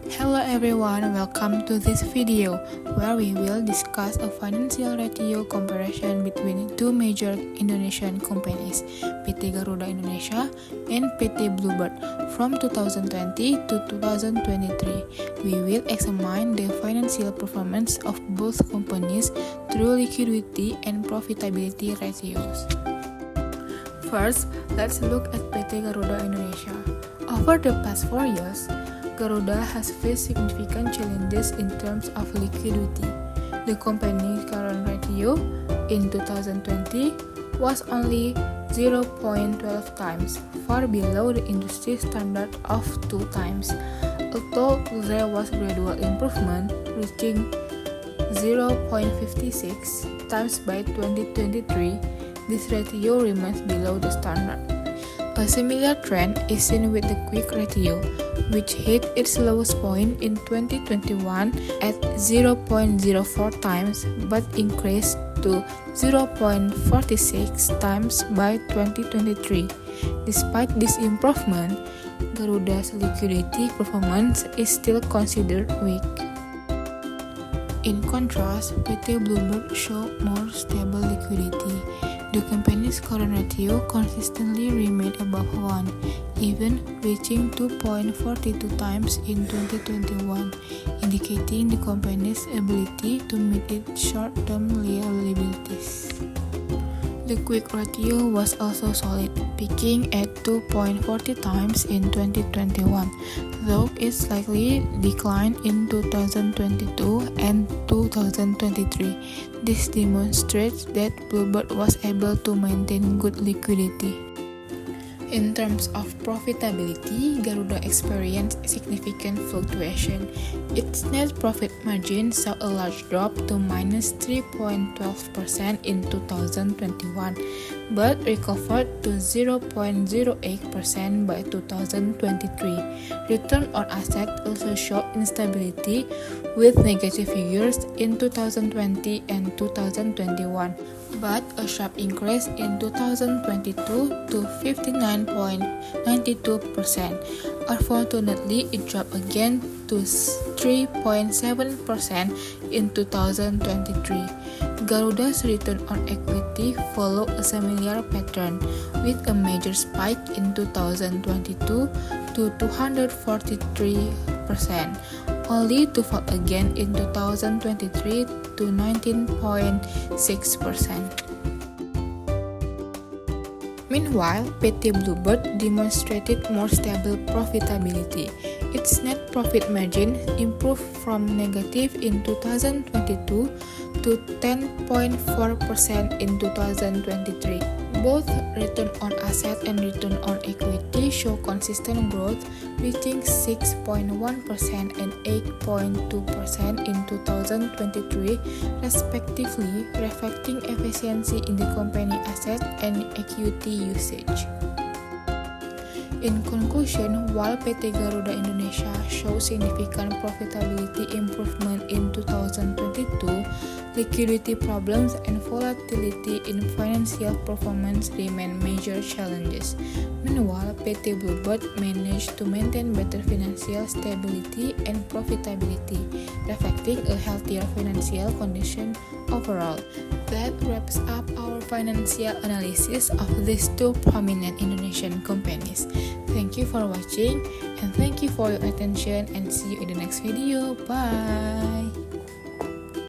Hello everyone, welcome to this video where we will discuss a financial ratio comparison between two major Indonesian companies, PT Garuda Indonesia and PT Bluebird from 2020 to 2023. We will examine the financial performance of both companies through liquidity and profitability ratios. First, let's look at PT Garuda Indonesia. Over the past 4 years, Garuda has faced significant challenges in terms of liquidity. The company's current ratio in 2020 was only 0.12 times, far below the industry standard of 2 times. Although there was gradual improvement, reaching 0.56 times by 2023, this ratio remains below the standard. A similar trend is seen with the quick ratio, which hit its lowest point in 2021 at 0.04 times but increased to 0.46 times by 2023. Despite this improvement, Garuda's liquidity performance is still considered weak. In contrast, PT Bluebird showed more stable liquidity. The company's current ratio consistently remained above 1, even reaching 2.42 times in 2021, indicating the company's ability to meet its short-term liabilities. The quick ratio was also solid, peaking at 2.40 times in 2021, though it slightly declined in 2022 and 2023. This demonstrates that Bluebird was able to maintain good liquidity. In terms of profitability, Garuda experienced significant fluctuation. Its net profit margin saw a large drop to minus 3.12% in 2021, but recovered to 0.08% by 2023. Return on assets also showed instability, with negative figures in 2020 and 2021, but a sharp increase in 2022 to 59.92%. Unfortunately, it dropped again to 3.7% in 2023. Garuda's return on equity followed a similar pattern, with a major spike in 2022 to 243%, only to fall again in 2023 to 19.6%. Meanwhile, PT Bluebird demonstrated more stable profitability. Its net profit margin improved from negative in 2022 to 10.4% in 2023. Both return on asset and return on equity show consistent growth, reaching 6.1% and 8.2% in 2023, respectively, reflecting efficiency in the company asset and equity usage. In conclusion, while PT Garuda Indonesia shows significant profitability improvement in 2022, liquidity problems and volatility in financial performance remain major challenges. Meanwhile, PT Bluebird managed to maintain better financial stability and profitability, reflecting a healthier financial condition overall. That wraps up our financial analysis of these two prominent Indonesian companies. Thank you for watching and thank you for your attention, and see you in the next video. Bye!